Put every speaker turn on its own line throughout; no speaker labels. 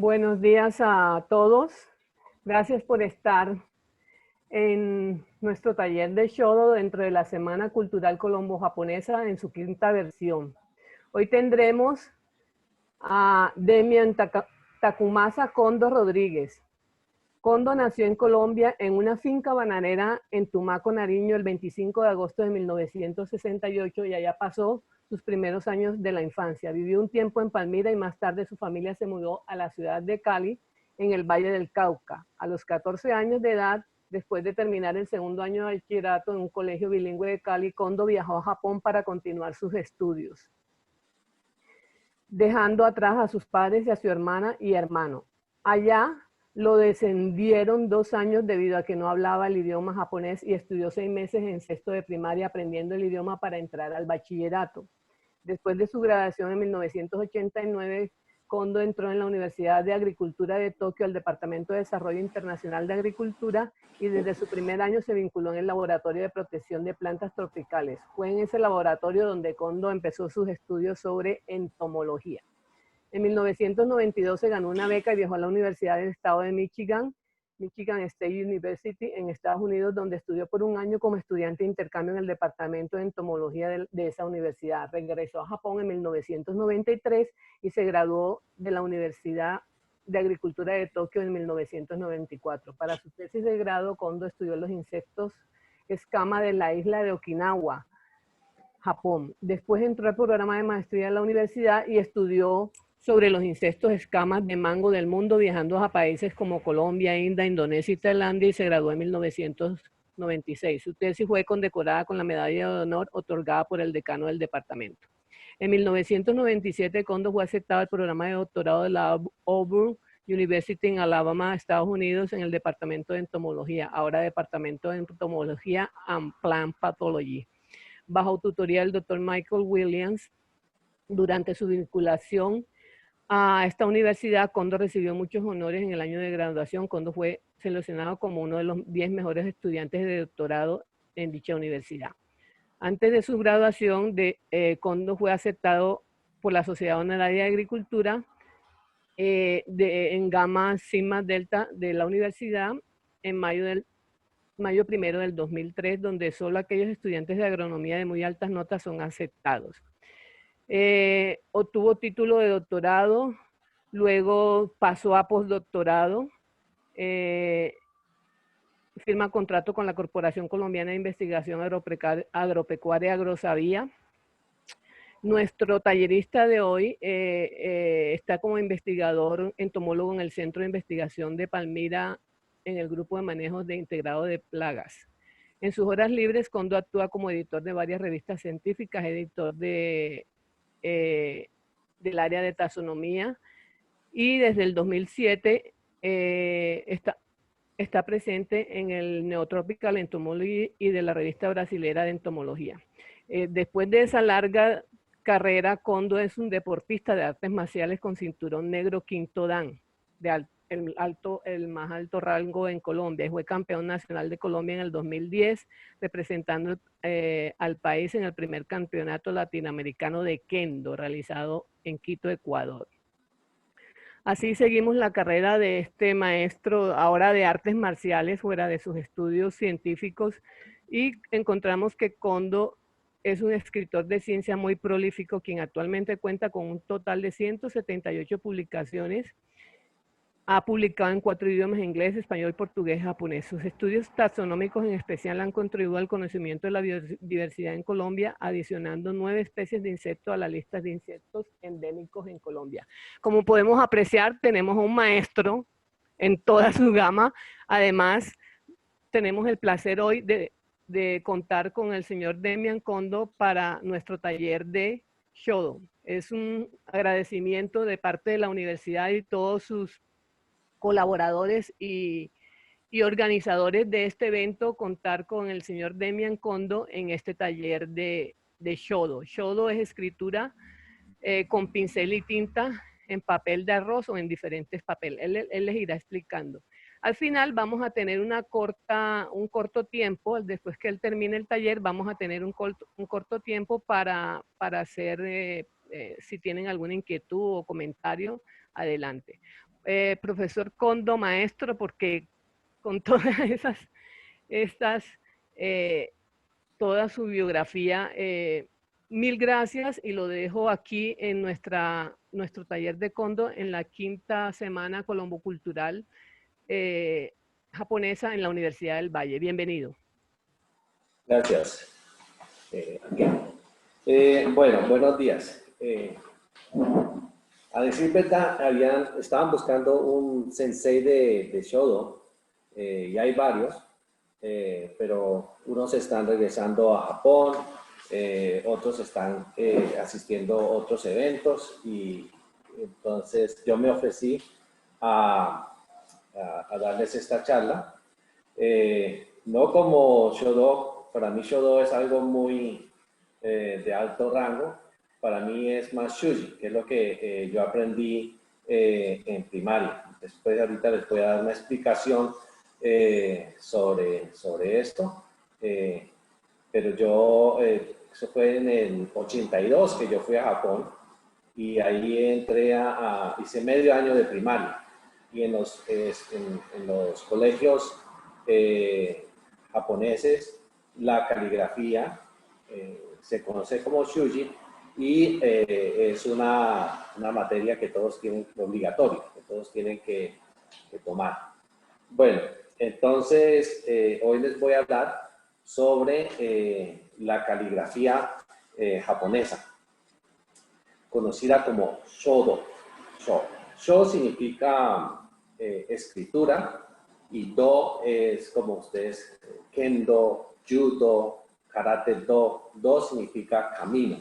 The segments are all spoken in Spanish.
Buenos días a todos. Gracias por estar en nuestro taller de Shodo dentro de la Semana Cultural Colombo-Japonesa en su quinta versión. Hoy tendremos a Demian Takumasa Kondo Rodríguez. Kondo nació en Colombia en una finca bananera en Tumaco, Nariño, el 25 de agosto de 1968 y allá pasó sus primeros años de la infancia. Vivió un tiempo en Palmira y más tarde su familia se mudó a la ciudad de Cali, en el Valle del Cauca. A los 14 años de edad, después de terminar el segundo año de bachillerato en un colegio bilingüe de Cali, Kondo viajó a Japón para continuar sus estudios, dejando atrás a sus padres y a su hermana y hermano. Allá lo descendieron 2 años debido a que no hablaba el idioma japonés y estudió 6 meses en sexto de primaria aprendiendo el idioma para entrar al bachillerato. Después de su graduación en 1989, Kondo entró en la Universidad de Agricultura de Tokio al Departamento de Desarrollo Internacional de Agricultura y desde su primer año se vinculó en el Laboratorio de Protección de Plantas Tropicales. Fue en ese laboratorio donde Kondo empezó sus estudios sobre entomología. En 1992 se ganó una beca y viajó a la Universidad del Estado de Michigan, Michigan State University, en Estados Unidos, donde estudió por un año como estudiante de intercambio en el departamento de entomología de esa universidad. Regresó a Japón en 1993 y se graduó de la Universidad de Agricultura de Tokio en 1994. Para su tesis de grado, Kondo estudió los insectos escama de la isla de Okinawa, Japón. Después entró al programa de maestría en la universidad y estudió sobre los insectos escamas de mango del mundo, viajando a países como Colombia, India, Indonesia y Tailandia, y se graduó en 1996. Su tesis fue condecorada con la medalla de honor otorgada por el decano del departamento. En 1997, Kondo fue aceptado al programa de doctorado de la Auburn University en Alabama, Estados Unidos, en el departamento de entomología, ahora departamento de entomología and plant pathology, bajo tutoría del Dr. Michael Williams. Durante su vinculación a esta universidad, Kondo recibió muchos honores en el año de graduación. Kondo fue seleccionado como uno de los 10 mejores estudiantes de doctorado en dicha universidad. Antes de su graduación, Kondo fue aceptado por la Sociedad Honoraria de Agricultura en Gamma Sigma Delta de la universidad en mayo 1 del 2003, donde solo aquellos estudiantes de agronomía de muy altas notas son aceptados. Obtuvo título de doctorado, luego pasó a postdoctorado, firma contrato con la Corporación Colombiana de Investigación Agropecuaria Agrosavía. Nuestro tallerista de hoy está como investigador entomólogo en el Centro de Investigación de Palmira en el Grupo de Manejo de Integrado de Plagas. En sus horas libres, Kondo actúa como editor de varias revistas científicas, editor del área de taxonomía, y desde el 2007 está presente en el Neotropical Entomology y de la revista brasilera de entomología. Después de esa larga carrera, Kondo es un deportista de artes marciales con cinturón negro quinto dan, el más alto rango en Colombia. Fue campeón nacional de Colombia en el 2010, representando al país en el primer campeonato latinoamericano de Kendo, realizado en Quito, Ecuador. Así seguimos la carrera de este maestro, ahora de artes marciales, fuera de sus estudios científicos, y encontramos que Kondo es un escritor de ciencia muy prolífico, quien actualmente cuenta con un total de 178 publicaciones. Ha publicado en 4 idiomas: inglés, español, portugués y japonés. Sus estudios taxonómicos en especial han contribuido al conocimiento de la biodiversidad en Colombia, adicionando 9 especies de insectos a la lista de insectos endémicos en Colombia. Como podemos apreciar, tenemos a un maestro en toda su gama. Además, tenemos el placer hoy de contar con el señor Demian Kondo para nuestro taller de Shodo. Es un agradecimiento de parte de la universidad y todos sus colaboradores y organizadores de este evento contar con el señor Demian Kondo en este taller de Shodo. Shodo es escritura con pincel y tinta en papel de arroz o en diferentes papeles. Él les irá explicando. Al final vamos a tener un corto tiempo, después que él termine el taller, vamos a tener un corto tiempo para hacer, si tienen alguna inquietud o comentario, adelante. profesor Kondo maestro, porque con todas estas, eh, toda su biografía, mil gracias y lo dejo aquí en nuestro taller de Kondo en la 5ª semana colombocultural japonesa en la Universidad del Valle. Bienvenido.
Gracias. Okay. Bueno, buenos días. A decir verdad, estaban buscando un sensei de Shodo, y hay varios, pero unos están regresando a Japón, otros están asistiendo a otros eventos, y entonces yo me ofrecí a darles esta charla. No como Shodo, para mí Shodo es algo muy de alto rango. Para mí es más Shuji, que es lo que yo aprendí en primaria. Después ahorita les voy a dar una explicación sobre esto. Pero yo, eso fue en el 82 que yo fui a Japón, y ahí entré hice medio año de primaria. Y en los colegios japoneses, la caligrafía se conoce como Shuji, y es una materia que todos tienen, obligatoria, que todos tienen que tomar. Bueno, entonces hoy les voy a hablar sobre la caligrafía japonesa, conocida como Shodo. Sho significa escritura, y Do es como ustedes, Kendo, Judo, Karate Do. Do significa camino.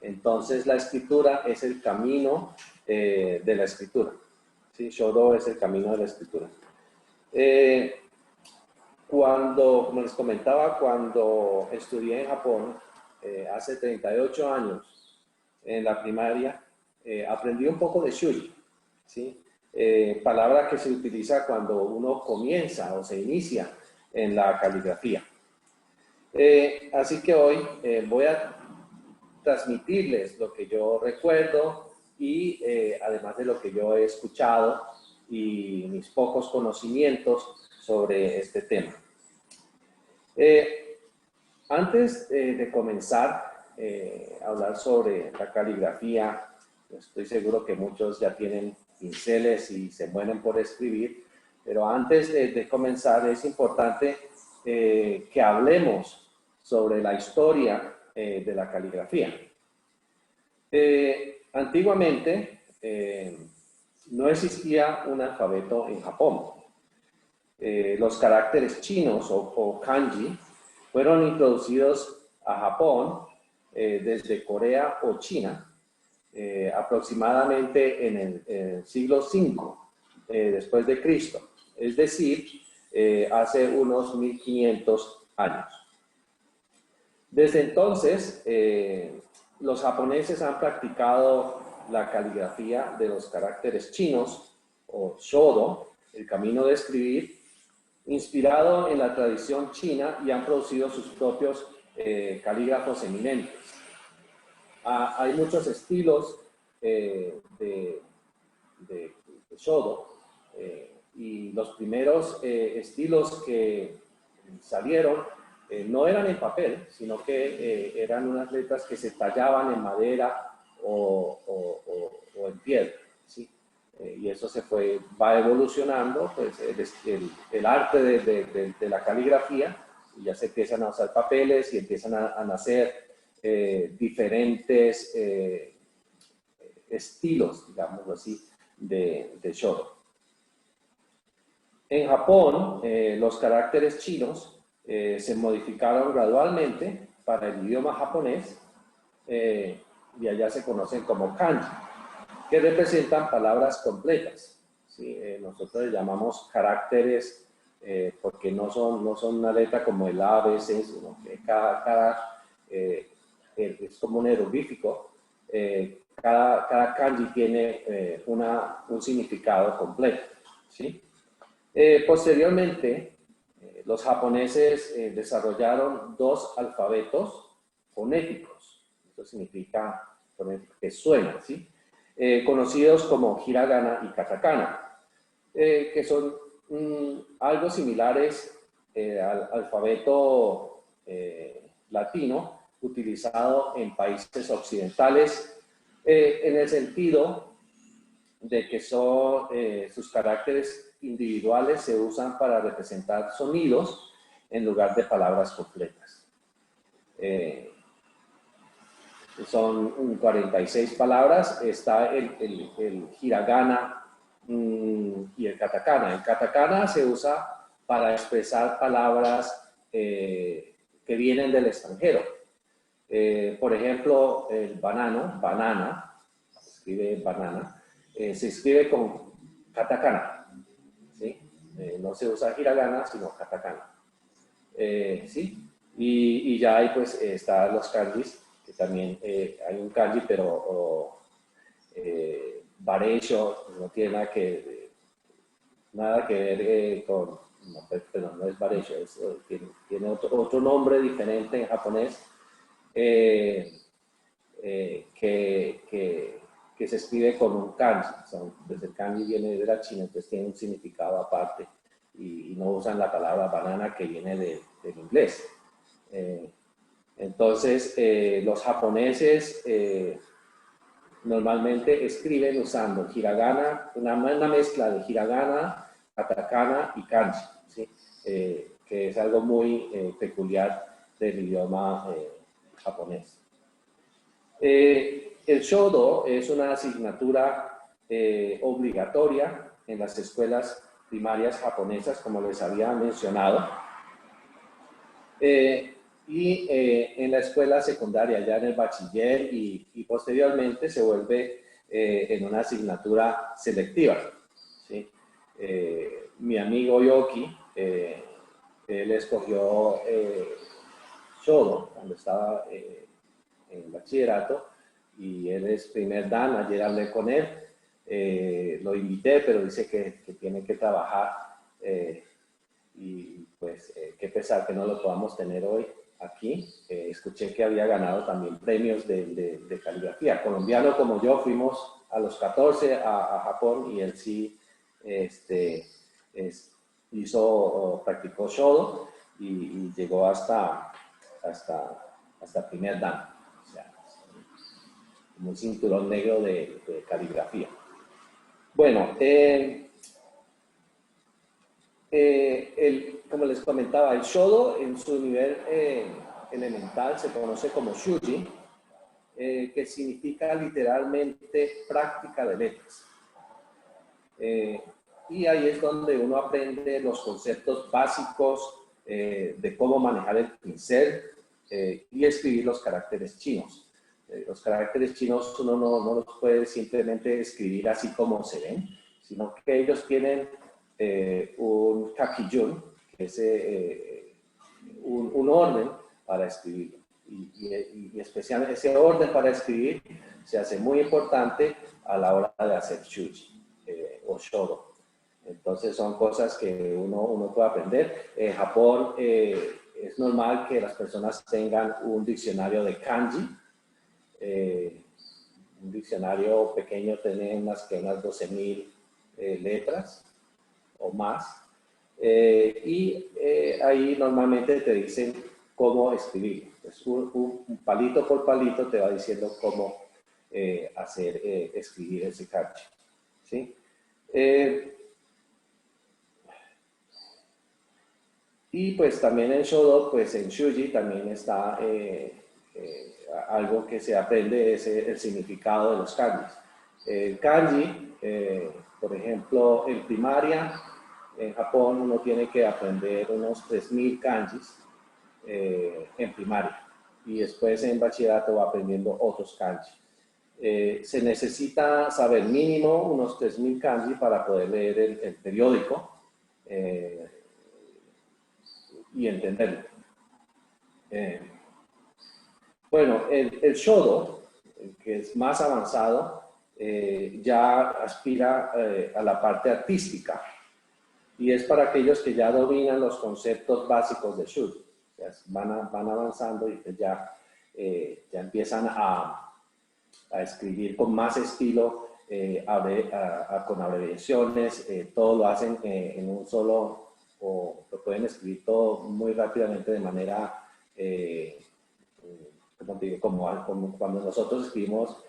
Entonces la escritura es el camino de la escritura. ¿Sí? Shodo es el camino de la escritura. Como les comentaba, cuando estudié en Japón, hace 38 años, en la primaria, aprendí un poco de Shuji, ¿sí? Palabra que se utiliza cuando uno comienza o se inicia en la caligrafía. Así que hoy voy a transmitirles lo que yo recuerdo, y además de lo que yo he escuchado y mis pocos conocimientos sobre este tema. Antes de comenzar a hablar sobre la caligrafía, estoy seguro que muchos ya tienen pinceles y se mueren por escribir, pero antes de comenzar es importante que hablemos sobre la historia de la caligrafía. Antiguamente no existía un alfabeto en Japón. Los caracteres chinos o kanji fueron introducidos a Japón desde Corea o China aproximadamente en el siglo V después de Cristo, es decir, hace unos 1500 años. Desde entonces, los japoneses han practicado la caligrafía de los caracteres chinos o Shodo, el camino de escribir, inspirado en la tradición china, y han producido sus propios calígrafos eminentes. Hay muchos estilos de Shodo, y los primeros estilos que salieron no eran en papel, sino que eran unas letras que se tallaban en madera o en piedra, ¿sí? Y eso va evolucionando, pues, el arte de la caligrafía, y ya se empiezan a usar papeles y empiezan a nacer diferentes estilos, digámoslo así, de Shodo. En Japón, los caracteres chinos se modificaron gradualmente para el idioma japonés, y allá se conocen como kanji, que representan palabras completas, ¿sí? Nosotros le llamamos caracteres porque no son una letra como el A, B, C, sino que cada es como un jeroglífico. Cada kanji tiene un significado completo, ¿sí? Posteriormente, los japoneses desarrollaron dos alfabetos fonéticos. Eso significa que suena, ¿sí? conocidos como hiragana y katakana, que son algo similares al alfabeto latino utilizado en países occidentales, en el sentido de que son sus caracteres individuales se usan para representar sonidos en lugar de palabras completas. Son 46 palabras, está el hiragana y el katakana. El katakana se usa para expresar palabras que vienen del extranjero. Por ejemplo, el banana, se escribe banana, se escribe con katakana, ¿sí? No se usa hiragana, sino katakana. ¿Sí? Y ya ahí pues están los kanjis, que también hay un kanji, pero bareisho no tiene nada que ver con, no, perdón, no es bareisho, tiene otro nombre diferente en japonés, que se escribe con un kanji. Pues el kanji viene de la China, entonces tiene un significado aparte y no usan la palabra banana que viene del inglés. Entonces, los japoneses normalmente escriben usando hiragana, una mezcla de hiragana, katakana y kanji, ¿sí? Que es algo muy peculiar del idioma japonés. El shodo es una asignatura obligatoria en las escuelas primarias japonesas, como les había mencionado. Y en la escuela secundaria, ya en el bachiller y posteriormente se vuelve en una asignatura selectiva, ¿sí? Mi amigo Yoki, él escogió shodo cuando estaba en bachillerato y él es primer dan. Ayer hablé con él, lo invité, pero dice que tiene que trabajar y pues qué pesar que no lo podamos tener hoy aquí. Escuché que había ganado también premios de caligrafía. Colombiano como yo, fuimos a los 14 a Japón y él sí practicó shodo y llegó hasta primer dan. O sea, como un cinturón negro de caligrafía. Bueno, como les comentaba, el shodo en su nivel elemental se conoce como shuji, que significa literalmente práctica de letras. Y ahí es donde uno aprende los conceptos básicos de cómo manejar el pincel y escribir los caracteres chinos. Los caracteres chinos uno no los puede simplemente escribir así como se ven, sino que ellos tienen un kakijun, que es un orden para escribir. Y especialmente ese orden para escribir se hace muy importante a la hora de hacer shuji o shodo. Entonces son cosas que uno puede aprender. En Japón es normal que las personas tengan un diccionario de kanji. Un diccionario pequeño tiene unas 12.000 letras o más. Ahí normalmente te dicen cómo escribir. Pues un palito por palito te va diciendo cómo escribir ese kanji, ¿sí? Y pues también en shodo, pues en shuji también está algo que se aprende, es el significado de los kanjis. El kanji, por ejemplo, en primaria, en Japón uno tiene que aprender unos 3.000 kanjis en primaria y después en bachillerato va aprendiendo otros kanji. Se necesita saber mínimo unos 3.000 kanji para poder leer el periódico y entenderlo. Bueno, el shodo, que es más avanzado, ya aspira a la parte artística y es para aquellos que ya dominan los conceptos básicos de shuji. O sea, van avanzando y ya empiezan a escribir con más estilo con abreviaciones, todo lo hacen en un solo, o lo pueden escribir todo muy rápidamente de manera, como te digo, como cuando nosotros escribimos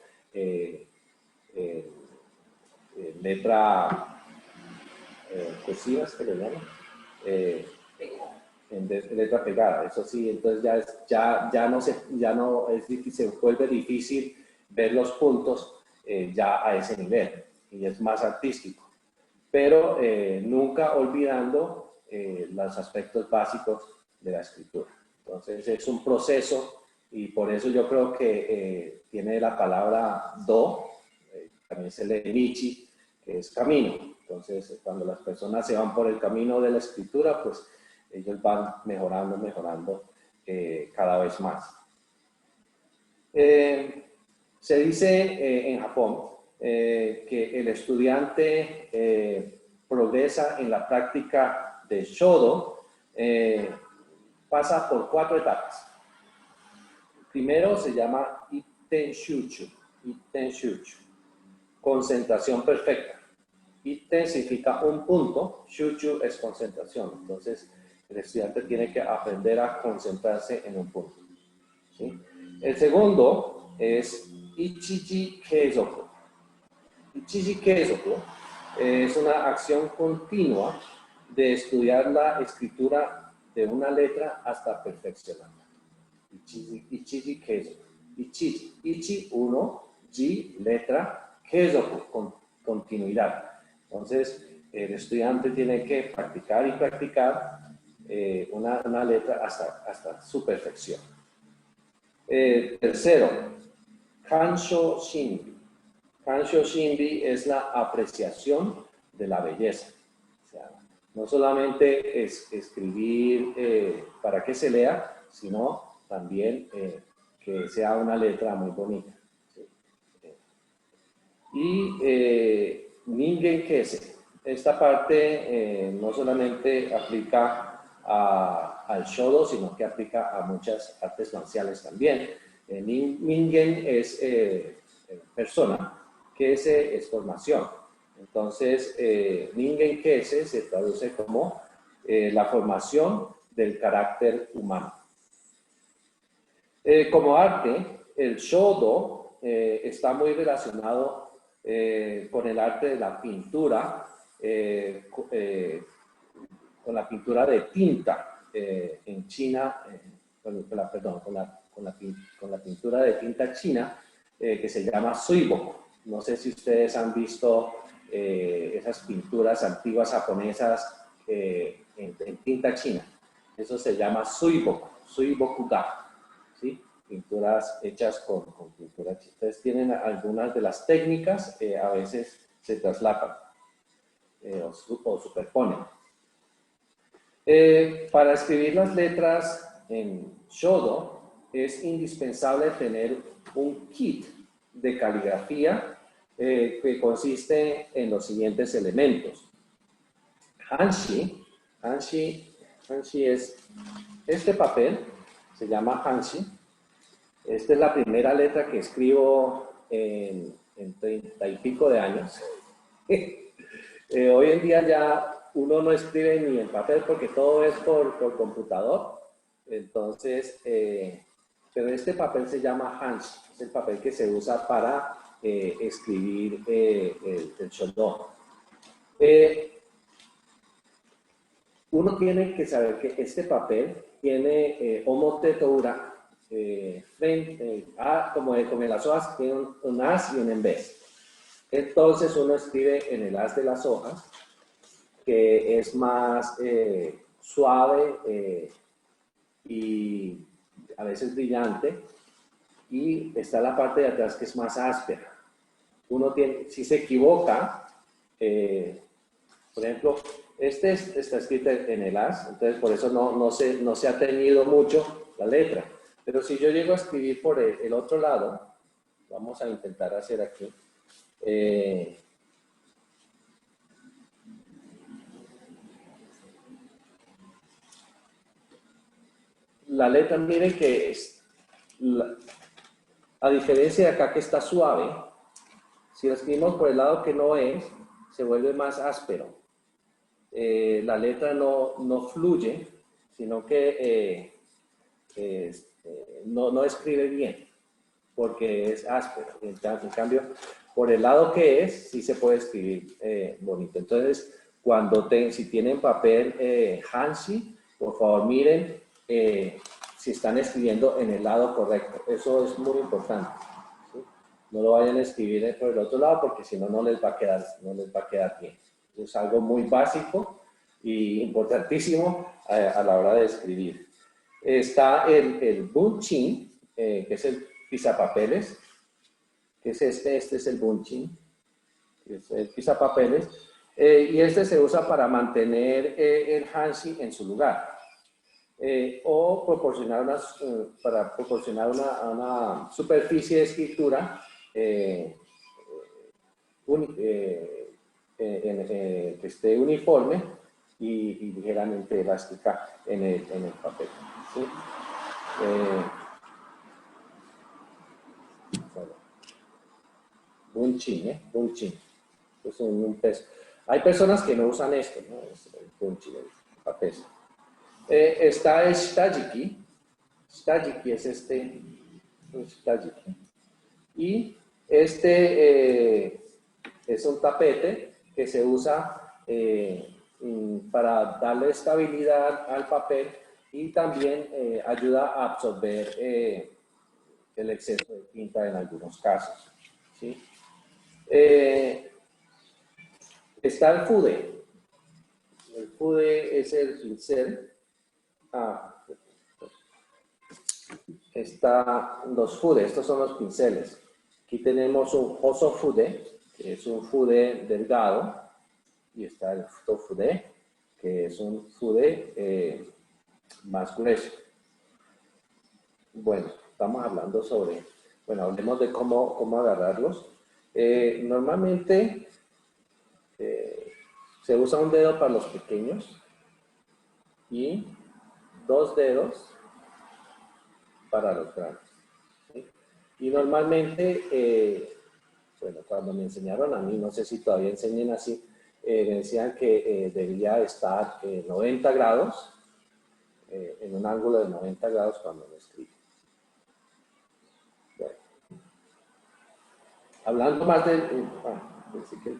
letra cursiva, ¿se le llama? En letra pegada, eso sí, entonces ya no es difícil, se vuelve difícil ver los puntos ya a ese nivel y es más artístico, pero nunca olvidando los aspectos básicos de la escritura. Entonces es un proceso y por eso yo creo que tiene la palabra do, también se lee nichi, que es camino. Entonces cuando las personas se van por el camino de la escritura, pues ellos van mejorando cada vez más. Se dice en Japón que el estudiante progresa en la práctica de Shodo, pasa por 4 etapas. Primero se llama Itten Shuchu, concentración perfecta. Itten significa un punto, Shuchu es concentración. Entonces, el estudiante tiene que aprender a concentrarse en un punto, ¿sí? El segundo es Ichiji Keizoku. Ichiji Keizoku es una acción continua de estudiar la escritura de una letra hasta perfeccionarla. Ichiji Keizoku. Ichi, uno, ji, letra, Keizoku, continuidad. Entonces, el estudiante tiene que practicar y practicar una letra hasta su perfección. Tercero, Kansho Shinbi. Kansho Shinbi es la apreciación de la belleza. O sea, no solamente es escribir para que se lea, sino también que sea una letra muy bonita. ¿Sí? Y Ningen Kese. Esta parte no solamente aplica al Shodo, sino que aplica a muchas artes marciales también. Ningen es persona, Kese es formación. Entonces, Ningen Kese se traduce como la formación del carácter humano. Como arte, el Shodo está muy relacionado con el arte de la pintura, con la pintura de tinta en China, con la pintura de tinta china que se llama Suiboku. No sé si ustedes han visto esas pinturas antiguas japonesas en tinta china. Eso se llama Suiboku, Suiboku-ga, ¿sí? Pinturas hechas con pintura china. Entonces tienen algunas de las técnicas, a veces se traslapan o superponen. Para escribir las letras en Shodo es indispensable tener un kit de caligrafía que consiste en los siguientes elementos. Hanshi es este papel, se llama Hanshi. Esta es la primera letra que escribo en 30 y pico de años. Hoy en día ya uno no escribe ni en papel porque todo es por computador. Entonces, pero este papel se llama Hanshi, es el papel que se usa para escribir el Shodo. Uno tiene que saber que este papel tiene omotetora, como en las hojas, tiene un as y un en vez. Entonces uno escribe en el as de las hojas, que es más suave y a veces brillante, y está la parte de atrás que es más áspera. Uno tiene, si se equivoca, por ejemplo, este está escrito en el as, entonces por eso no se ha teñido mucho la letra. Pero si yo llego a escribir por el otro lado, vamos a intentar hacer aquí. La letra, miren que es, a diferencia de acá que está suave, Si lo escribimos por el lado que no es, se vuelve más áspero. La letra no fluye, sino que no escribe bien, porque es áspero. En cambio, por el lado que es, sí se puede escribir bonito. Entonces, si tienen papel Hansi, por favor miren si están escribiendo en el lado correcto. Eso es muy importante, ¿sí? No lo vayan a escribir por el otro lado, porque si no, no les va a quedar bien. Es algo muy básico y importantísimo a la hora de escribir. Está el bunchin, que es el pisapapeles, que es este es el bunchin, que es el pisapapeles, y este se usa para mantener el hansi en su lugar, o para proporcionar una superficie de escritura que esté uniforme y ligeramente elástica en el papel, ¿sí? Bueno, bunchin, es un peso. Hay personas que no usan esto, ¿no? El bunchin, el papel. Está el shitajiki. Shitajiki es shitajiki. Y es un tapete que se usa para darle estabilidad al papel y también ayuda a absorber el exceso de tinta en algunos casos, ¿sí? Está el fude. El fude es el pincel. Están los fude, estos son los pinceles. Aquí tenemos un hoso fude, que es un fude delgado, y está el fude, que es un fude más grueso. Bueno, estamos hablando hablemos de cómo agarrarlos. Normalmente se usa un dedo para los pequeños y 2 dedos para los grandes, ¿sí? Y normalmente, cuando me enseñaron a mí, no sé si todavía enseñan así, me decían que debía estar 90 grados, en un ángulo de 90 grados cuando lo escribo. Bueno. Hablando más decir que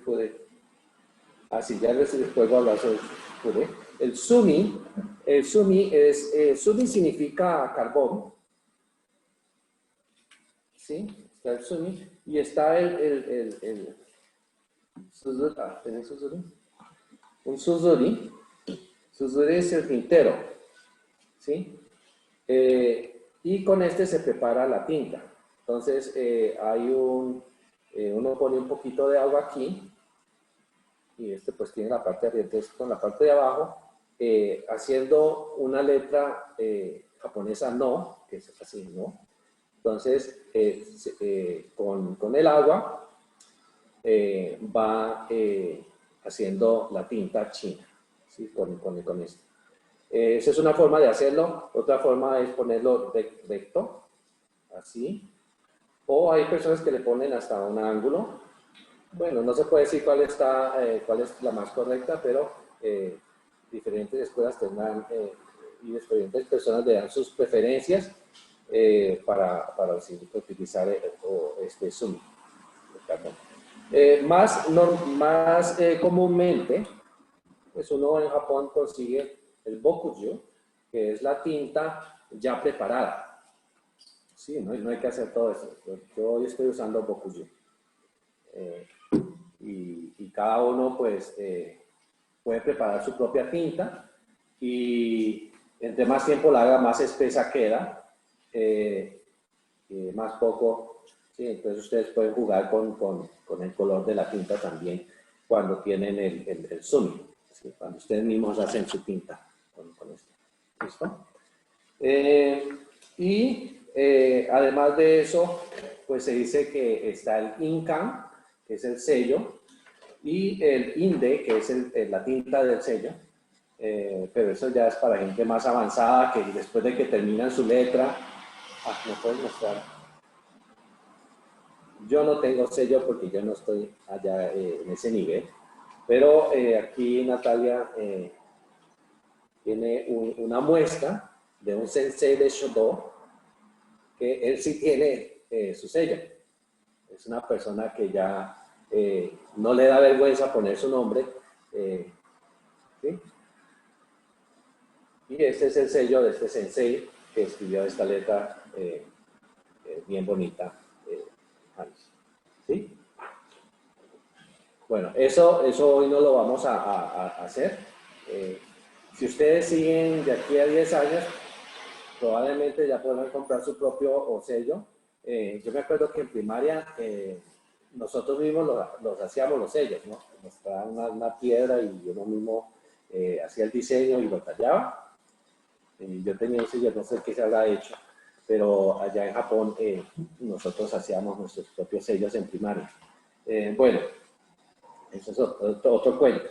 así ya después voy a hablar sobre el sumi. El sumi significa carbón, ¿sí? Está el sumi y está el suzuri. ¿Tenés suzuri? Un suzuri. Suzuri es el tintero, ¿sí? Y con este se prepara la tinta. Entonces, uno pone un poquito de agua aquí y pues tiene la parte de arriba. Entonces, con la parte de abajo, haciendo una letra japonesa no, que es así, ¿no? Entonces, con el agua va haciendo la tinta china, ¿sí? Con esto. Esa es una forma de hacerlo. Otra forma es ponerlo recto, así. O hay personas que le ponen hasta un ángulo. Bueno, no se puede decir cuál es la más correcta, pero diferentes escuelas tendrán y diferentes personas le dan sus preferencias para utilizar este zoom. Más comúnmente, pues uno en Japón consigue el bokuju, que es la tinta ya preparada. Sí, no hay que hacer todo eso. Yo hoy estoy usando bokuju. Y cada uno pues puede preparar su propia tinta y entre más tiempo la haga, más espesa queda, más poco, ¿sí? Entonces ustedes pueden jugar con el color de la tinta también cuando tienen el sumi, ¿sí? Cuando ustedes mismos hacen su tinta con esto. ¿Listo? Además de eso, pues se dice que está el inkan, que es el sello, y el inde, que es la tinta del sello, pero eso ya es para gente más avanzada, que después de que terminan su letra, ¿me puedes mostrar? Yo no tengo sello porque yo no estoy allá en ese nivel, pero aquí Natalia tiene una muestra de un sensei de Shodo que él sí tiene su sello. Es una persona que ya no le da vergüenza poner su nombre. ¿Sí? Y este es el sello de este sensei que escribió esta letra bien bonita. ¿Sí? Bueno, eso hoy no lo vamos a hacer. Si ustedes siguen de aquí a 10 años, probablemente ya podrán comprar su propio sello. Yo me acuerdo que en primaria nosotros mismos los hacíamos los sellos, ¿no? Nos traían una piedra y uno mismo hacía el diseño y lo tallaba. Yo tenía un sello, no sé qué se habrá hecho, pero allá en Japón nosotros hacíamos nuestros propios sellos en primaria. Bueno, eso es otro cuento.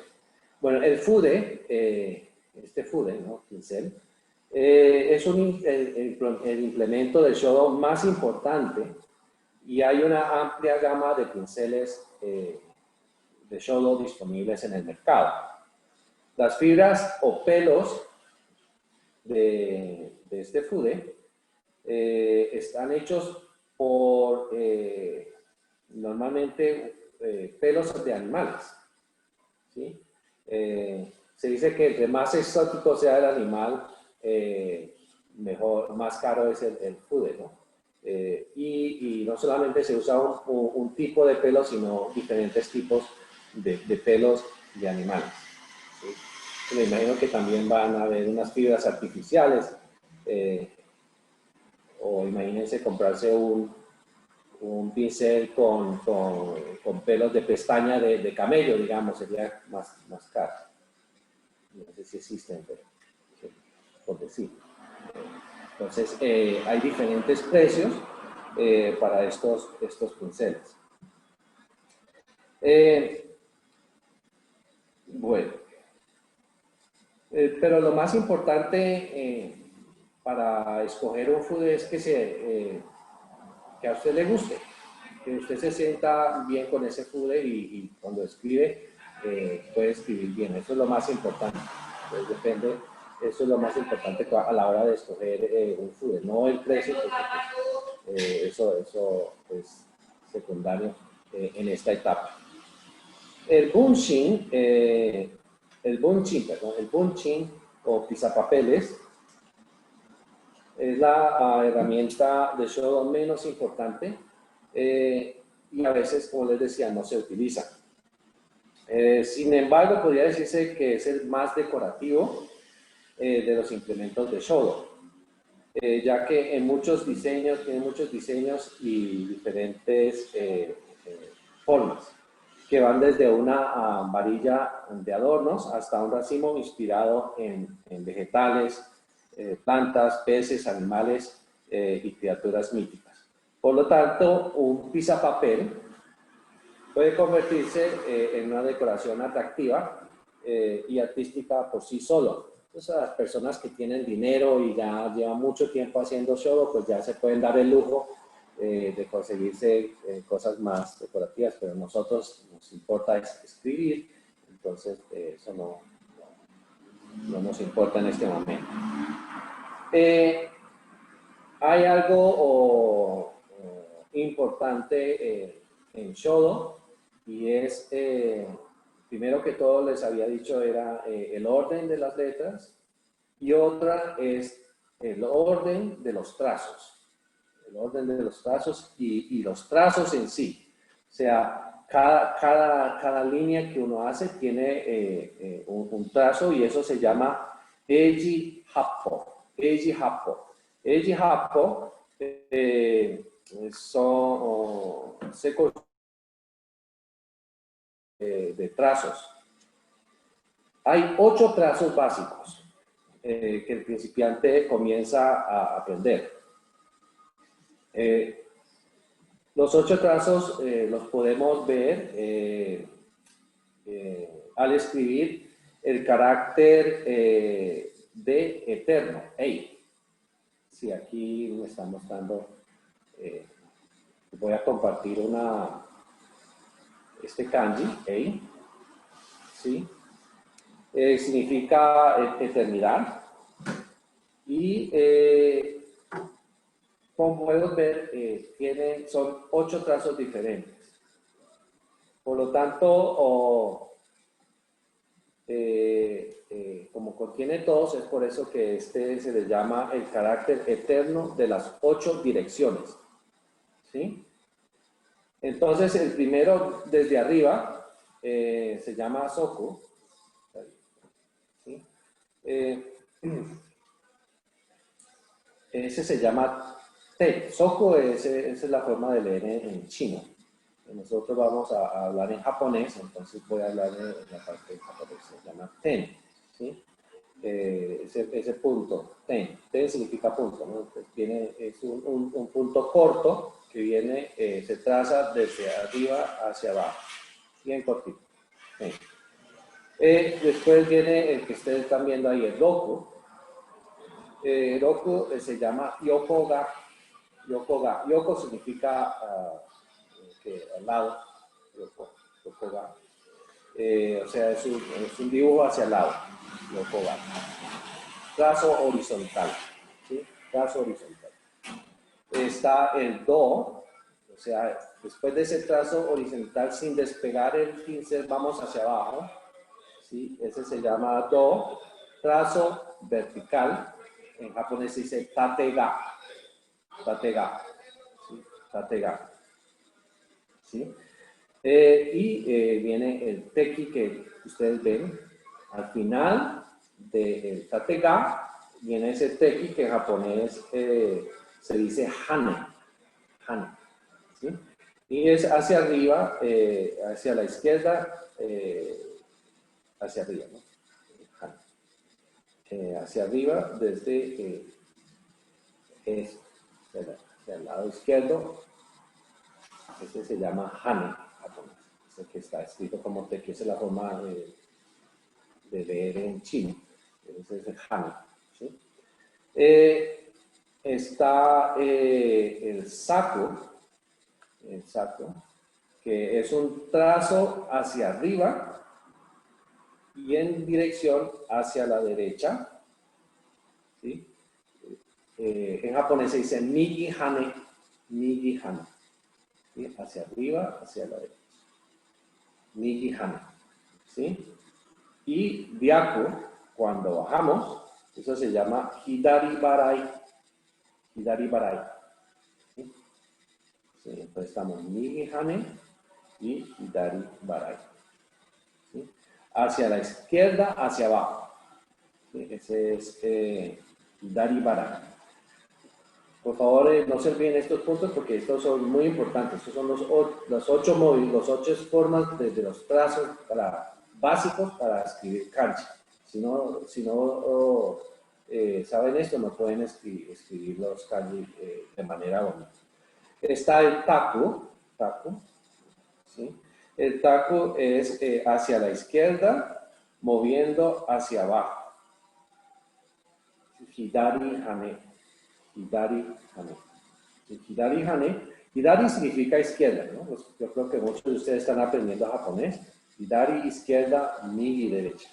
Bueno, el FUDE, este FUDE, ¿no? Pincel, es el implemento del Shodo más importante y hay una amplia gama de pinceles de Shodo disponibles en el mercado. Las fibras o pelos de este FUDE están hechos por normalmente pelos de animales. ¿Sí? Se dice que entre más exótico sea el animal, mejor, más caro es el FUDE, ¿no? Y no solamente se usa un tipo de pelo, sino diferentes tipos de pelos de animales. ¿Sí? Me imagino que también van a haber unas fibras artificiales, o imagínense comprarse un pincel con pelos de pestaña de camello, digamos, sería más caro. No sé si existen, pero por decir. Entonces, hay diferentes precios para estos pinceles. Bueno, pero lo más importante para escoger un FUDE es que a usted le guste, que usted se sienta bien con ese FUDE y cuando escribe puede escribir bien. Eso es lo más importante. Entonces depende, eso es lo más importante a la hora de escoger un FUDE, no el precio, porque eso es secundario en esta etapa. El bunching, o pisapapeles es la herramienta de Shodo menos importante y a veces, como les decía, no se utiliza. Sin embargo, podría decirse que es el más decorativo de los implementos de Shodo, ya que tiene muchos diseños y diferentes formas, que van desde una varilla de adornos hasta un racimo inspirado en vegetales, plantas, peces, animales y criaturas míticas. Por lo tanto, un pisapapel puede convertirse en una decoración atractiva y artística por sí solo. Entonces, las personas que tienen dinero y ya llevan mucho tiempo haciendo Shodo, pues ya se pueden dar el lujo de conseguirse cosas más decorativas, pero a nosotros nos importa escribir, entonces eso no nos importa en este momento. Hay algo importante en Shodo y es, primero que todo les había dicho, era el orden de las letras y otra es el orden de los trazos. El orden de los trazos y los trazos en sí. O sea, cada línea que uno hace tiene un trazo y eso se llama Eiji Happo. Eiji Happo. Eiji Happo son de trazos. Hay 8 trazos básicos que el principiante comienza a aprender. Los 8 trazos los podemos ver al escribir el carácter de eterno, Ei. Sí, aquí me está mostrando Voy a compartir este kanji, Ei, ¿sí? Significa eternidad. Y como podemos ver, son 8 trazos diferentes. Por lo tanto, como contiene todos, es por eso que se le llama el carácter eterno de las 8 direcciones. ¿Sí? Entonces, el primero desde arriba se llama Soku. ¿Sí? Ese se llama Te. Soku, esa es la forma de leer en chino. Nosotros vamos a hablar en japonés, entonces voy a hablar en la parte de japonés. Se llama Ten. ¿Sí? Ese punto, ten significa punto, ¿no? Entonces es un punto corto que viene, se traza desde arriba hacia abajo, bien cortito. Después viene el que ustedes están viendo ahí, el roku. Roku se llama yokoga. Yoko significa que al lado, yokoga. O sea, es un dibujo hacia el lado, yokoga. Trazo horizontal, ¿sí? Trazo horizontal. Está el do, o sea, después de ese trazo horizontal, sin despegar el pincel, vamos hacia abajo, ¿sí? Ese se llama do. Trazo vertical, en japonés se dice tatega, tatega, ¿sí? Tatega, ¿sí? Viene el teki que ustedes ven al final del tatega, viene ese teki que en japonés se dice hane, ¿sí? Y es hacia arriba, hacia la izquierda, hacia arriba, ¿no? Hacia arriba desde hacia el lado izquierdo, este se llama hane japonés, ese que está escrito como teki, esa es la forma de leer en chino, ese es el hane, ¿sí? Está el saku, que es un trazo hacia arriba y en dirección hacia la derecha, ¿sí? En japonés se dice migi hane, ¿sí? Hacia arriba, hacia la derecha, migi hane, ¿sí? Y byaku, cuando bajamos, eso se llama hidari barai, ¿sí? Sí, entonces estamos migi hane y hidari barai, ¿sí? Hacia la izquierda, hacia abajo, ¿sí? Ese es hidari barai. Por favor, no se olviden estos puntos porque estos son muy importantes. Estos son los 8 formas de los trazos básicos para escribir kanji. Si no saben esto, no pueden escribir los kanji de manera bonita. Está el taku, ¿sí? El taku es hacia la izquierda, moviendo hacia abajo. Hidari hane. Hidari significa izquierda, ¿no? Pues yo creo que muchos de ustedes están aprendiendo japonés. Hidari, izquierda, migi, derecha.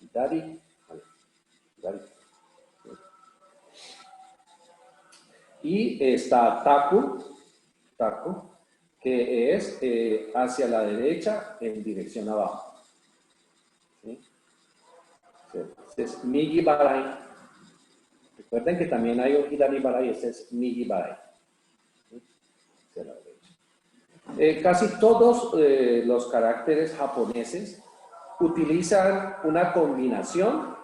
Hidari, hane. Y está taku, que es hacia la derecha en dirección abajo. ¿Sí? Es migi barai. Recuerden que también hay un hidari barai, este es migi barai. Hacia la derecha. Casi todos los caracteres japoneses utilizan una combinación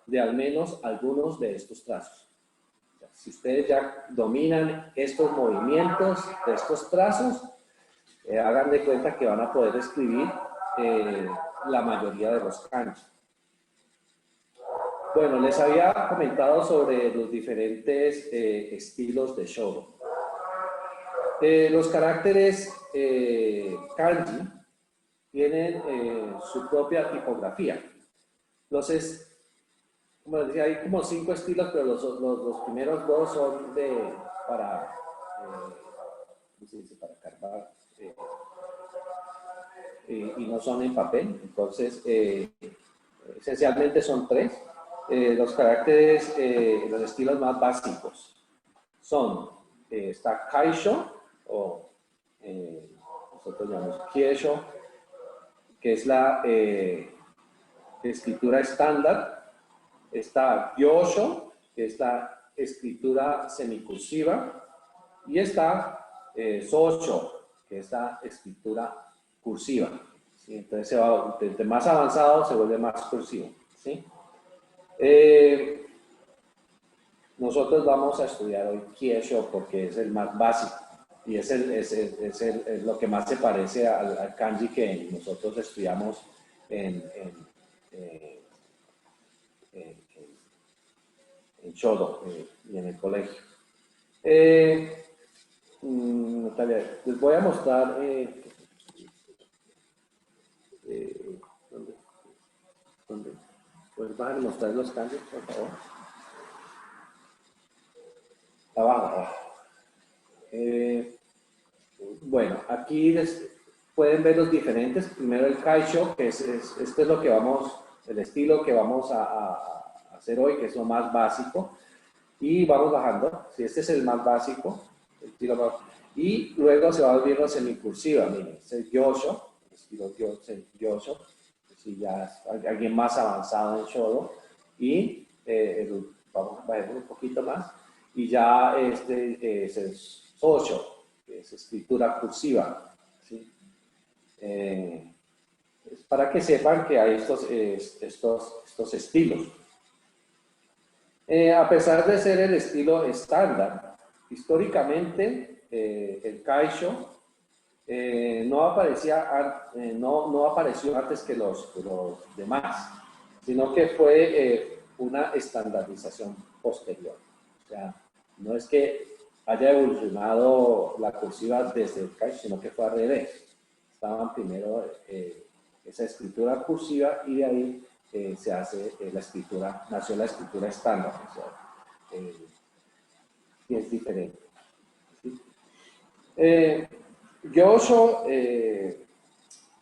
de al menos algunos de estos trazos. Si ustedes ya dominan estos movimientos de estos trazos, hagan de cuenta que van a poder escribir la mayoría de los kanji. Bueno, les había comentado sobre los diferentes estilos de shodo. Los caracteres kanji tienen su propia tipografía. Entonces, como les decía, hay como 5 estilos, pero los primeros 2 son para ¿cómo se dice? Para cargar, y no son en papel. Entonces, esencialmente son tres. Los caracteres, los estilos más básicos son, está Kaisho, o nosotros llamamos Kiesho, que es la escritura estándar. Está Gyosho, que es la escritura semicursiva, y está Sosho, que es la escritura cursiva. ¿Sí? Entonces, se va, desde más avanzado se vuelve más cursivo. ¿Sí? Nosotros vamos a estudiar hoy Kiesho porque es el más básico y es lo que más se parece al kanji que nosotros estudiamos en Shodo y en el colegio. Natalia, les voy a mostrar ¿dónde? Pues van a mostrar los kanji, por favor. Abajo. Bueno, aquí pueden ver los diferentes. Primero el Kaisho, que este es lo que vamos, el estilo que vamos a hacer hoy, que es lo más básico. Y vamos bajando. Si este es el más básico, el estilo más, y luego se va volviendo semicursiva. Miren, este es Gyosho, el estilo Gyosho. Si ya es alguien más avanzado en Shodo. Y vamos a bajar un poquito más. Y ya este es el Sosho, que es escritura cursiva. ¿Sí? Es para que sepan que hay estos estilos. A pesar de ser el estilo estándar, históricamente el Kaisho no apareció antes que los demás, sino que fue una estandarización posterior. O sea, no es que haya evolucionado la cursiva desde el Kaisho, sino que fue al revés. Estaban primero esa escritura cursiva y de ahí se hace nació la escritura estándar. O sea, y es diferente. ¿Sí? Gyosho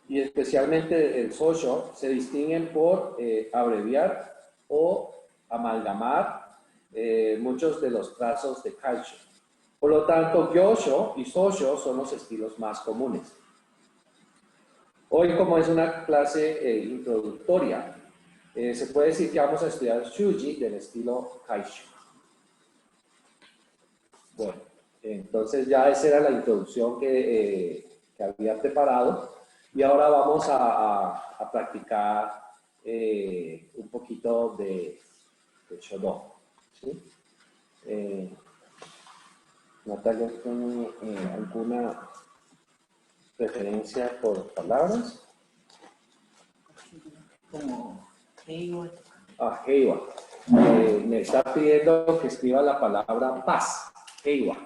y especialmente el Sosho se distinguen por abreviar o amalgamar muchos de los trazos de Kaisho. Por lo tanto, Gyosho y Sosho son los estilos más comunes. Hoy, como es una clase introductoria, se puede decir que vamos a estudiar Shuji del estilo Kaisho. Bueno, entonces ya esa era la introducción que había preparado y ahora vamos a practicar un poquito de Shodo. ¿Sí? Natalia, ¿tiene alguna preferencia por palabras?
Como Heiwa.
Heiwa. Me está pidiendo que escriba la palabra paz. Heiwa.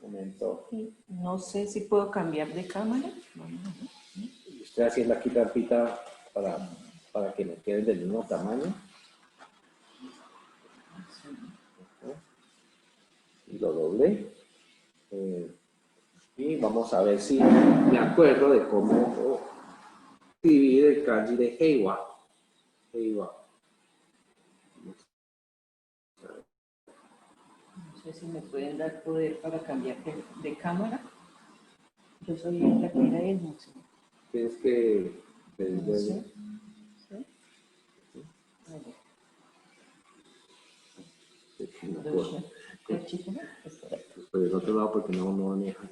Momento.
No sé si puedo cambiar de cámara.
Estoy haciendo aquí trampita para que me queden del mismo tamaño. Y lo doblé. Y vamos a ver si me acuerdo de cómo escribir el kanji de Heiwa. Heiwa.
No sé si me pueden dar poder para cambiar de cámara. Yo soy la que era el museo.
Tienes que pedirle.
¿Sí? ¿Sí?
Por el otro lado, porque no maneja.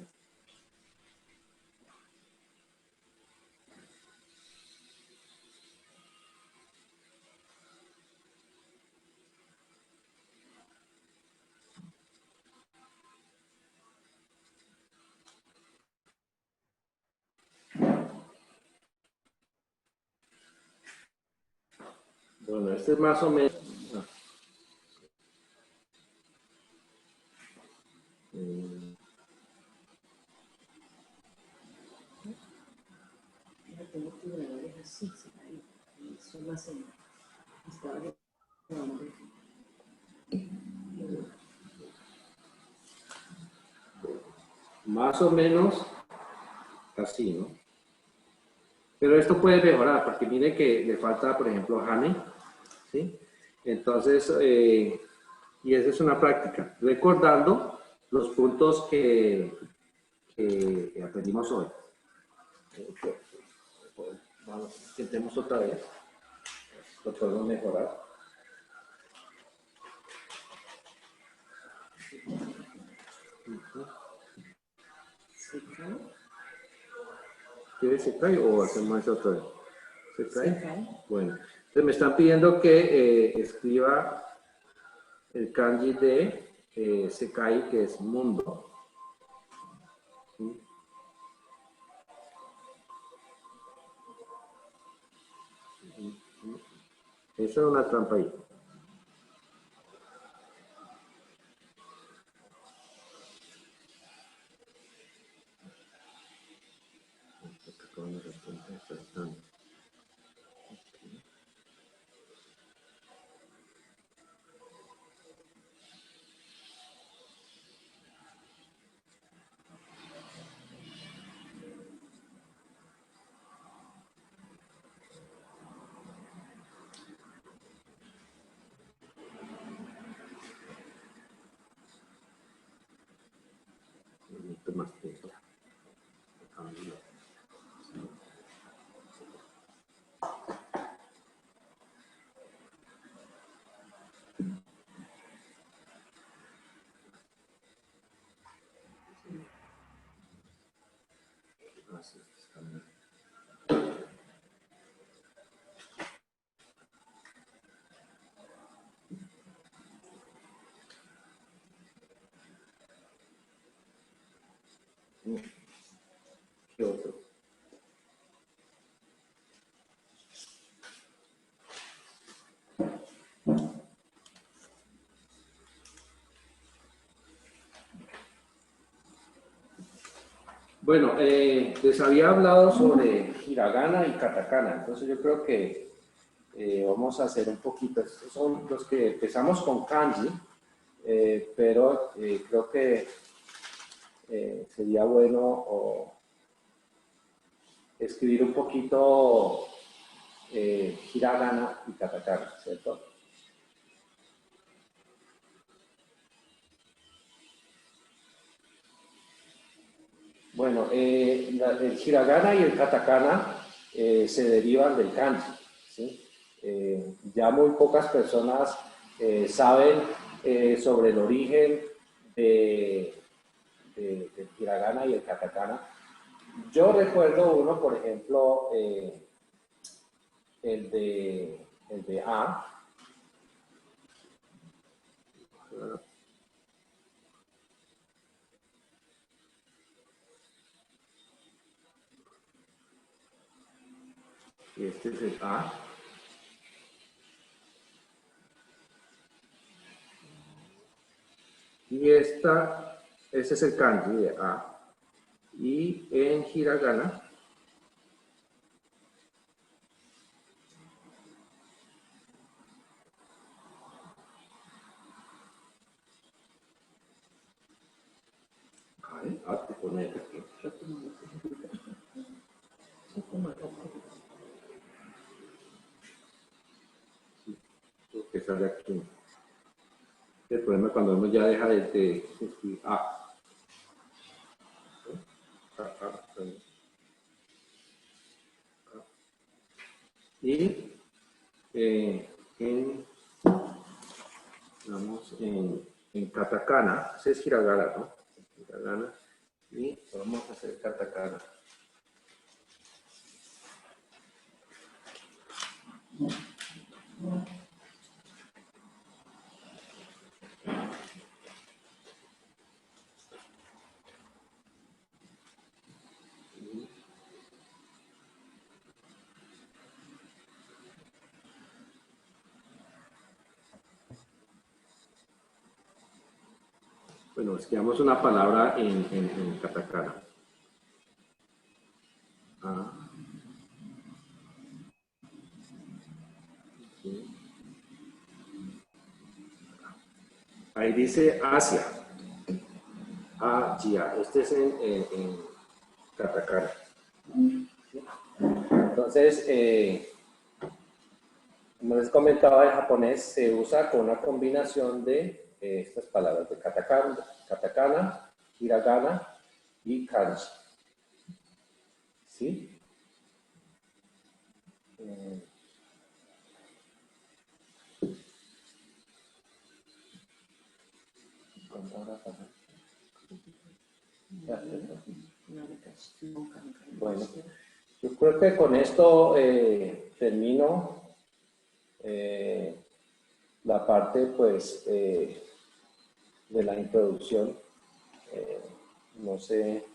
Bueno, este es más o menos.
Tengo fibradores así, son más estaba
más o menos así, ¿no? Pero esto puede mejorar, porque mire que le falta, por ejemplo, Hane, ¿sí? Entonces, y esa es una práctica, recordando los puntos que aprendimos hoy. Vamos, intentemos otra vez, lo podemos mejorar. ¿Quieres se cae o hacemos eso otra vez? ¿Se cae?
Se cae.
Bueno, entonces me están pidiendo que escriba el kanji de Sekai, que es mundo. ¿Sí? Eso es una trampa ahí. Más tiempo. ¿Qué otro? Bueno, les había hablado sobre hiragana y katakana, entonces yo creo que vamos a hacer un poquito, estos son los que empezamos con kanji, pero creo que sería bueno escribir un poquito hiragana y katakana, ¿cierto? Bueno, el hiragana y el katakana se derivan del kanji, ¿sí? Ya muy pocas personas saben sobre el origen del hiragana y el katakana. Yo recuerdo uno, por ejemplo, el de A. Y este es el A. Y ese es el kanji de A. Y en hiragana, te pone aquí. Que sale aquí. El problema es cuando uno ya deja de escribir A. Y en katakana, ese es hiragana, ¿no? Hiragana, y vamos a hacer katakana. Bueno, escribamos una palabra en katakana. Ah. Sí. Ahí dice Asia. Jia. Este es en katakana. Entonces, como les comentaba, el japonés se usa con una combinación de estas palabras de katakana, hiragana y kanji. ¿Sí? Bueno, yo creo que con esto termino la parte, pues, de la introducción. No sé.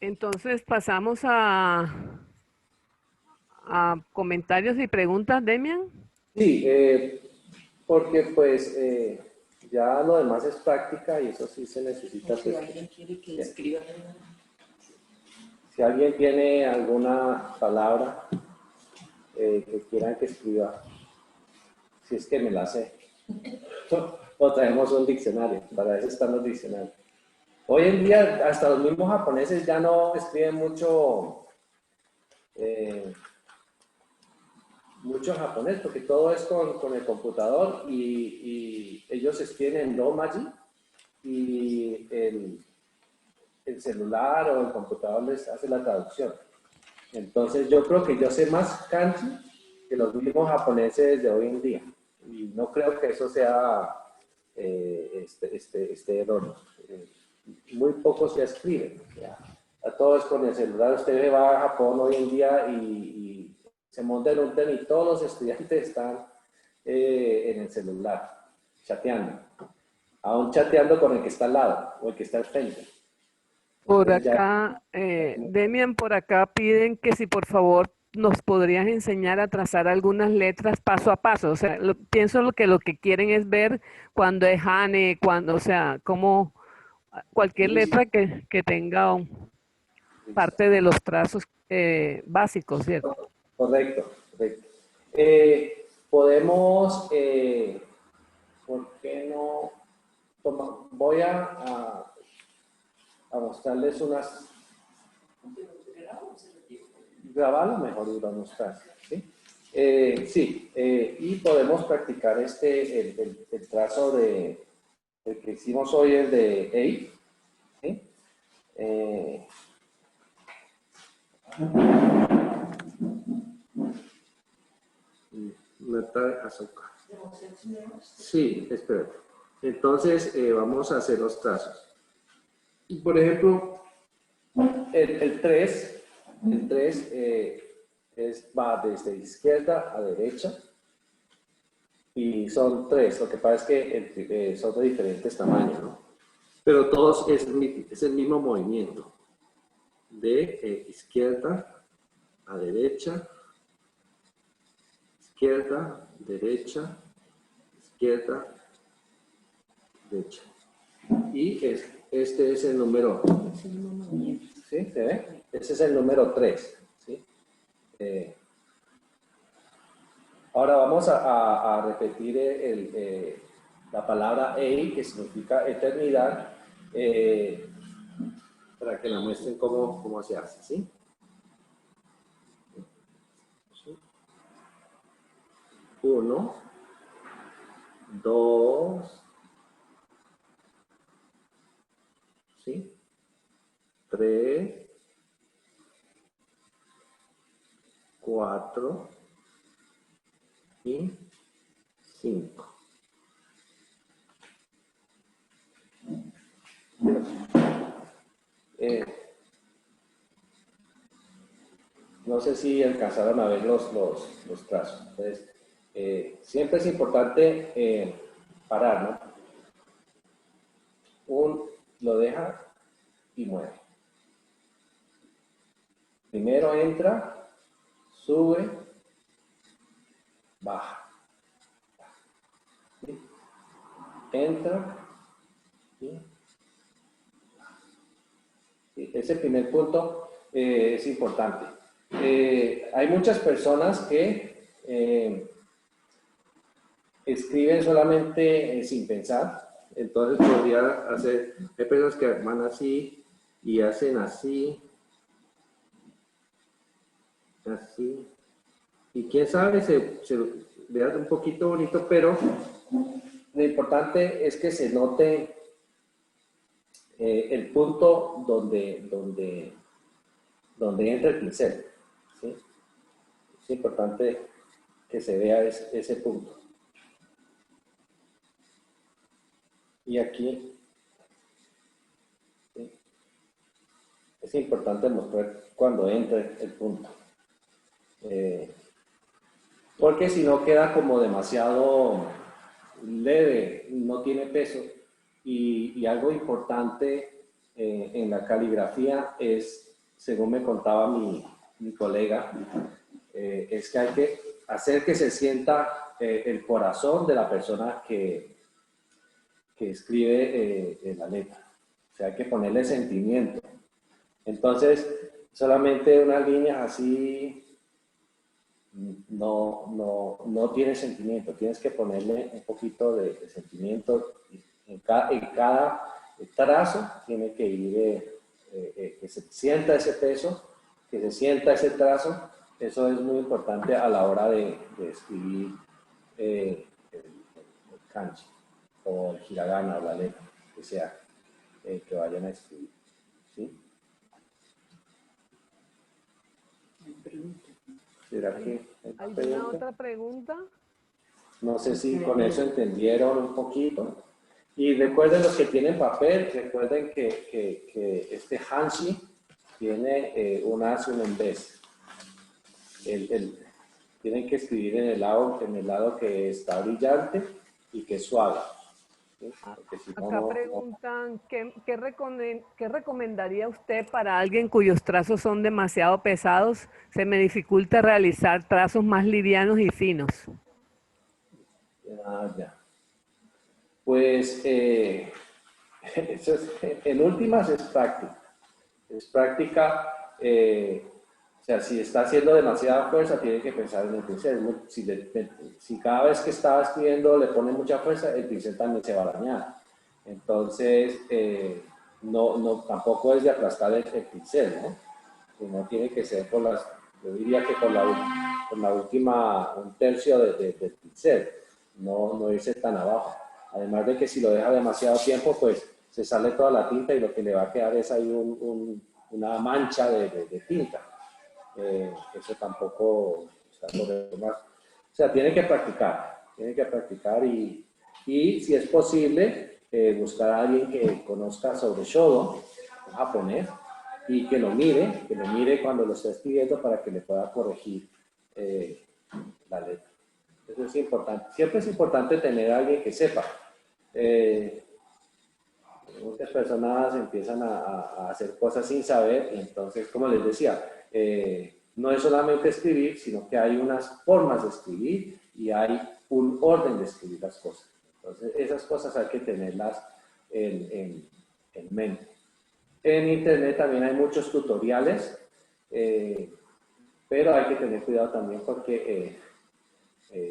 Entonces pasamos a comentarios y preguntas, Demian.
Sí, porque pues ya lo demás es práctica y eso sí se necesita.
Si alguien quiere que escriba.
Si alguien tiene alguna palabra que quieran que escriba, si es que me la sé, o traemos un diccionario, para eso están los diccionarios. Hoy en día hasta los mismos japoneses ya no escriben mucho mucho japonés, porque todo es con el computador y ellos escriben en romaji y el celular o el computador les hace la traducción. Entonces yo creo que yo sé más kanji que los mismos japoneses de hoy en día. Y no creo que eso sea este error. Muy poco se escribe. Ya. A todo es con el celular. Usted va a Japón hoy en día y se monta en un tren y todos los estudiantes están en el celular, chateando. Aún chateando con el que está al lado o el que está al frente.
Por
Entonces ya,
acá, Demian, por acá piden que si por favor nos podrías enseñar a trazar algunas letras paso a paso. O sea, pienso lo que quieren es ver cuando es Hane, cuando, o sea, como cualquier
listo,
letra que tenga
listo.
parte de los trazos básicos, ¿cierto?
Correcto, correcto. Podemos, ¿por qué no? Voy a mostrarles unas, grabarlo mejor y lo mostrar, ¿sí? Sí, y podemos practicar el trazo el que hicimos hoy, el de EI, ¿sí? Nata de azúcar. Sí, espera. Entonces, vamos a hacer los trazos. Por ejemplo, el 3 va desde izquierda a derecha y son 3. Lo que pasa es que son de diferentes tamaños, ¿no? Pero todos es el mismo movimiento. De izquierda a derecha, izquierda, derecha, izquierda, derecha. Y este es el número. ¿Sí? ¿Se ve? Ese es el número 3. ¿Sí? Ahora vamos a repetir la palabra Ei, que significa eternidad, para que la muestren cómo se hace. ¿Sí? Uno, dos, ¿sí? 3, 4 y 5. No sé si alcanzaron a ver los trazos. Entonces, siempre es importante parar, ¿no? Lo deja y mueve. Primero entra, sube, baja. ¿Sí? Entra, ¿sí? ¿Sí? Ese primer punto es importante. Hay muchas personas que escriben solamente sin pensar. Entonces podría hacer, hay personas que van así y hacen así, así. Y quién sabe, se vea un poquito bonito, pero lo importante es que se note el punto donde entra el pincel. ¿Sí? Es importante que se vea ese punto. Y aquí ¿sí? Es importante mostrar cuando entre el punto. Porque si no queda como demasiado leve, no tiene peso. Y algo importante en la caligrafía es, según me contaba mi colega, es que hay que hacer que se sienta el corazón de la persona que escribe la letra. O sea, hay que ponerle sentimiento. Entonces, solamente unas líneas así no tiene sentimiento. Tienes que ponerle un poquito de sentimiento. En cada trazo tiene que ir, que se sienta ese peso, que se sienta ese trazo. Eso es muy importante a la hora de escribir el kanji o el hiragana o la letra que sea que vayan a escribir. ¿Sí? ¿Será que hay
¿Alguna
pregunta?
otra pregunta?
No sé si con eso entendieron un poquito. Y recuerden los que tienen papel, recuerden que este Hanshi tiene un as y un en vez. Tienen que escribir en el lado que está brillante y que es suave. ¿Sí? Porque si no,
Acá preguntan, ¿qué recomendaría usted para alguien cuyos trazos son demasiado pesados? Se me dificulta realizar trazos más livianos y finos.
ya. Pues eso es, en últimas es práctica. Es práctica, o sea, si está haciendo demasiada fuerza, tiene que pensar en el pincel. Si cada vez que está escribiendo le pone mucha fuerza, el pincel también se va a dañar. Entonces, tampoco es de aplastar el pincel, ¿no? Sino tiene que ser yo diría que por la última, un tercio del pincel, no irse tan abajo. Además de que si lo deja demasiado tiempo, pues se sale toda la tinta y lo que le va a quedar es ahí una mancha de tinta. Eso tampoco está o sea, tiene que practicar y si es posible, buscar a alguien que conozca sobre Shodo, un japonés, y que lo mire cuando lo esté escribiendo para que le pueda corregir la letra. Eso es importante. Siempre es importante tener a alguien que sepa. Muchas personas empiezan a hacer cosas sin saber y entonces, como les decía, no es solamente escribir, sino que hay unas formas de escribir y hay un orden de escribir las cosas. Entonces, esas cosas hay que tenerlas en mente. En internet también hay muchos tutoriales, pero hay que tener cuidado también porque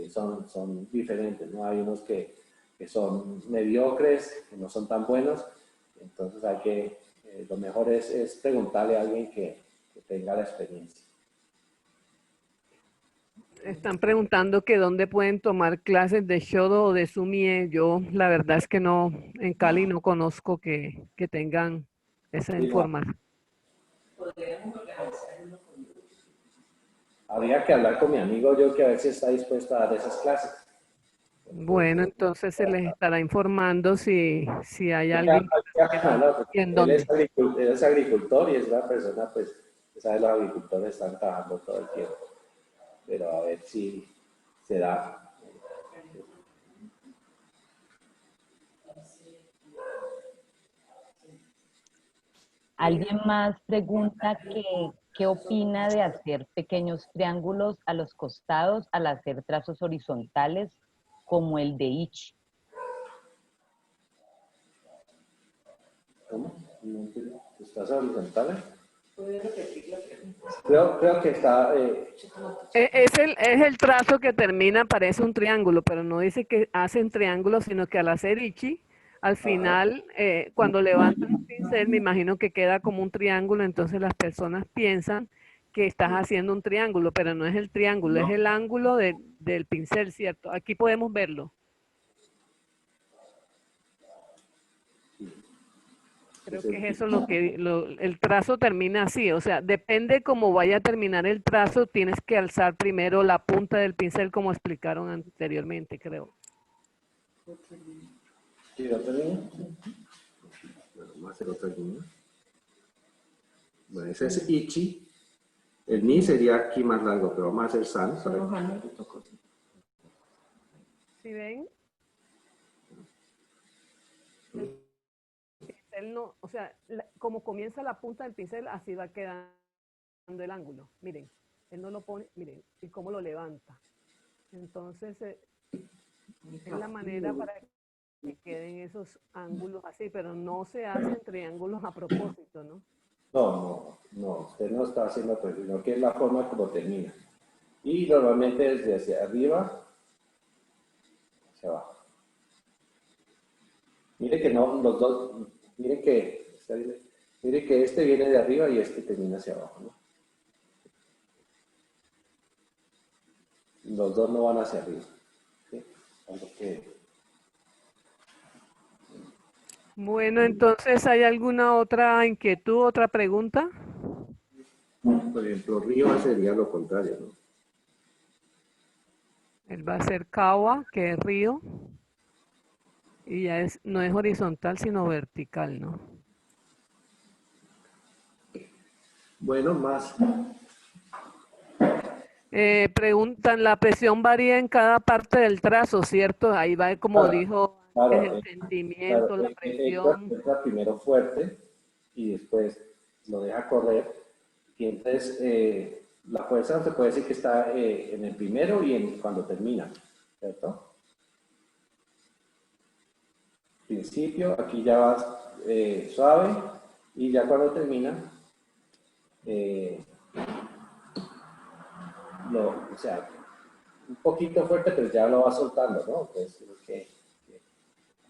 son diferentes, ¿no? Hay unos que son mediocres, que no son tan buenos, entonces lo mejor es preguntarle a alguien que tenga la experiencia.
Están preguntando que dónde pueden tomar clases de Shodo o de Sumie. Yo la verdad es que no, en Cali no conozco que tengan esa
Y no,
información.
habría que hablar con mi amigo yo que a ver si está dispuesto a dar esas clases.
Bueno, entonces se les estará informando si hay alguien
No,
y en
él
dónde.
es agricultor y es una persona, pues, ¿sabes? Los agricultores están trabajando todo el tiempo, pero a ver si se da.
Alguien más pregunta qué opina de hacer pequeños triángulos a los costados al hacer trazos horizontales como el de Ichi.
¿Cómo? ¿Estás horizontal?
¿Puede repetir la pregunta?
Creo que está...
Es el trazo que termina, parece un triángulo, pero no dice que hacen triángulos, sino que al hacer ichi, al final, cuando levantan el pincel, me imagino que queda como un triángulo, entonces las personas piensan que estás haciendo un triángulo, pero no es el triángulo, es el ángulo del pincel, ¿cierto? Aquí podemos verlo. Creo que es eso lo que el trazo termina así, o sea, depende cómo vaya a terminar el trazo, tienes que alzar primero la punta del pincel como explicaron anteriormente, creo.
¿Sí, otra línea? Bueno, vamos a hacer otra línea. Bueno, ese es ichi. El ni sería aquí más largo, pero vamos a hacer san.
Solo Hanna le tocó.
¿Sí ven? Él no, o sea, como comienza la punta del pincel, así va quedando el ángulo. Miren, él no lo pone, miren, y cómo lo levanta. Entonces, es la manera para que queden esos ángulos así, pero no se hacen triángulos a propósito, ¿no?
No, usted no está haciendo pues, sino que es la forma como termina. Y normalmente desde hacia arriba, hacia abajo. Mire que no, los dos, mire que este viene de arriba y este termina hacia abajo, ¿no? Los dos no van hacia arriba. ¿Sí?
Bueno, entonces, ¿hay alguna otra inquietud, otra pregunta?
Por ejemplo, río sería lo contrario, ¿no?
Él va a ser kawa, que es río, y ya no es horizontal, sino vertical, ¿no?
Bueno, más.
Preguntan, la presión varía en cada parte del trazo, ¿cierto? Ahí va, como
Claro,
dijo,
claro,
el sentimiento, la presión.
entra primero fuerte y después lo deja correr. Y entonces la fuerza se puede decir que está en el primero y en cuando termina, ¿cierto? Principio, aquí ya vas suave y ya cuando termina, o sea, un poquito fuerte, pero ya lo va soltando, ¿no? Entonces, que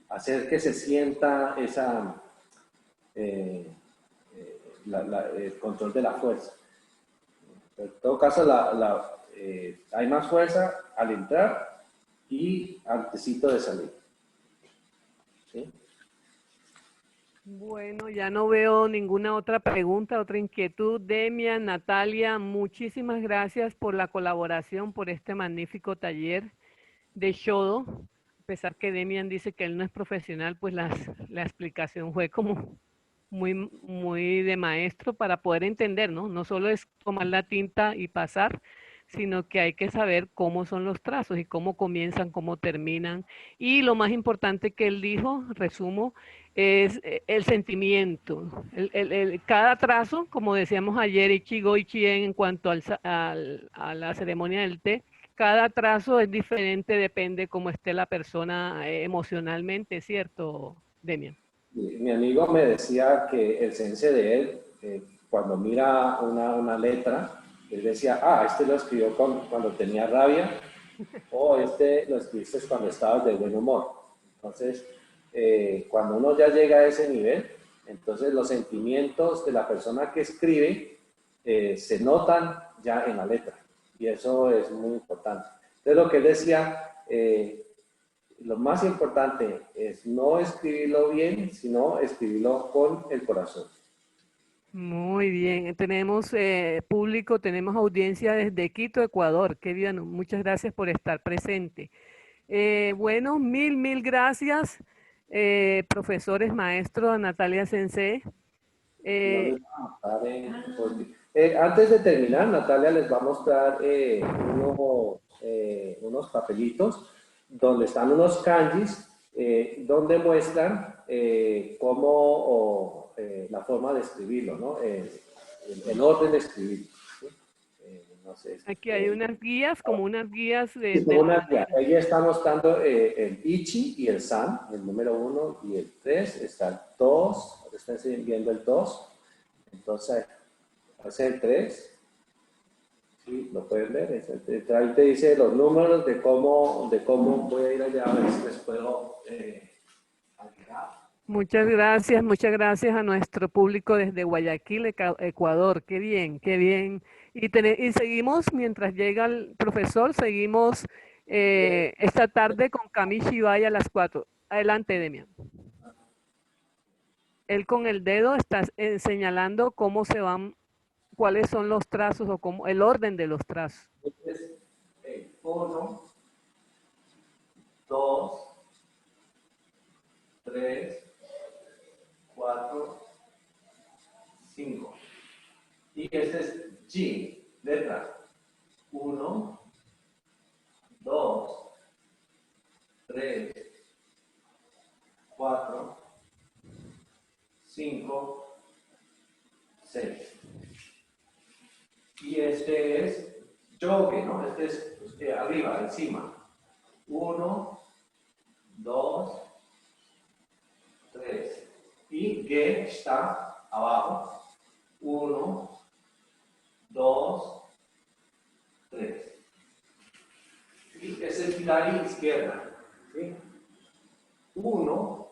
hacer que se sienta esa, el control de la fuerza. En todo caso, hay más fuerza al entrar y antesito de salir. ¿Sí?
Bueno, ya no veo ninguna otra pregunta, otra inquietud. Demian, Natalia, muchísimas gracias por la colaboración, por este magnífico taller de Shodo. A pesar que Demian dice que él no es profesional, pues la explicación fue como muy de maestro para poder entender, ¿no? No solo es tomar la tinta y pasar, sino que hay que saber cómo son los trazos y cómo comienzan, cómo terminan. Y lo más importante que él dijo, resumo, es el sentimiento. Cada trazo, como decíamos ayer, Ichigo Ichien, en cuanto a la ceremonia del té, cada trazo es diferente, depende cómo esté la persona emocionalmente, ¿cierto, Demian?
Mi amigo me decía que el sensei de él, cuando mira una letra, él decía, este lo escribió cuando tenía rabia, o este lo escribiste cuando estabas de buen humor. Entonces, cuando uno ya llega a ese nivel, entonces los sentimientos de la persona que escribe se notan ya en la letra. Y eso es muy importante. Entonces, lo que él decía, lo más importante es no escribirlo bien, sino escribirlo con el corazón.
Muy bien, tenemos público, tenemos audiencia desde Quito, Ecuador. Qué bien, muchas gracias por estar presente. Bueno, mil gracias, profesores, maestros, Natalia Sensei.
Antes de terminar, Natalia les va a mostrar unos papelitos donde están unos kanjis, donde muestran cómo la forma de escribirlo, ¿no? El orden de escribirlo. ¿Sí? No sé,
Aquí hay unas guías, como unas guías
sí, como una guía. Ella está mostrando el Ichi y el San, el número 1 y el 3. Está el 2, están viendo el 2. Entonces, Ese es el 3. Sí, lo pueden ver. Ahí te dice los números de cómo voy a ir allá a ver si les puedo agregar.
Muchas gracias a nuestro público desde Guayaquil, Ecuador. Qué bien, qué bien. Y seguimos, mientras llega el profesor, seguimos esta tarde con Kamishi Bai a las 4. Adelante, Demian. Él con el dedo está señalando cómo se van, cuáles son los trazos o cómo, el orden de los trazos.
Entonces, 1, 2, 3, 4, 5. Y este es G, letra. 1, 2, 3, 4, 5, 6. Y este es yoke, ¿no? Este es arriba, encima. 1, 2, 3. Y ge está abajo. 1, 2, 3. Y es el pilar izquierda. ¿Sí? 1,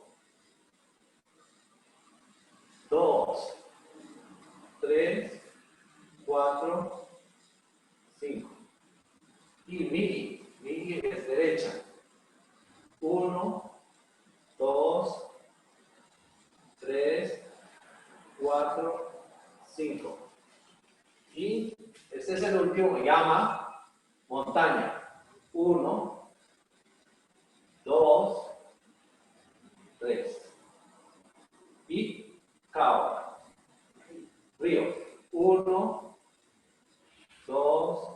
2, 3, 4, 5. Y migi es derecha. 1, 2, 3, 4, 5. Y este es el último, me llama montaña. 1, 2, 3. Y cao. Río. 1, 2,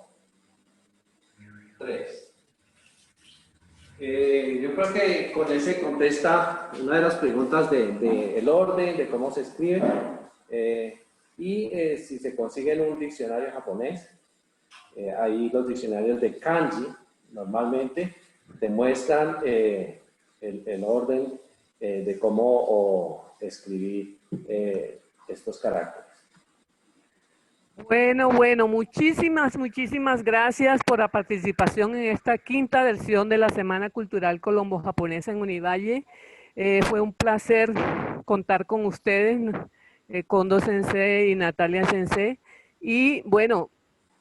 3. Yo creo que con ese contesta una de las preguntas el orden, de cómo se escribe. Si se consiguen un diccionario japonés, ahí los diccionarios de kanji normalmente te muestran el orden de cómo escribir estos caracteres.
Bueno, muchísimas gracias por la participación en esta quinta versión de la Semana Cultural Colombo-Japonesa en Univalle. Fue un placer contar con ustedes, Kondo Sensei y Natalia Sensei. Y bueno,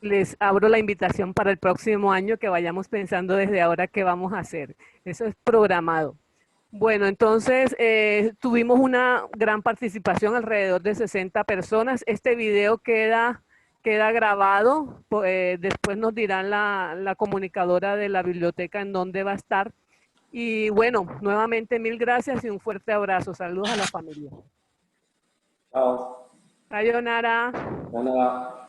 les abro la invitación para el próximo año que vayamos pensando desde ahora qué vamos a hacer. Eso es programado. Bueno, entonces tuvimos una gran participación, alrededor de 60 personas. Este video queda grabado, después nos dirán la comunicadora de la biblioteca en dónde va a estar. Y bueno, nuevamente mil gracias y un fuerte abrazo. Saludos a la familia.
Chao.
Sayonara.
Nada.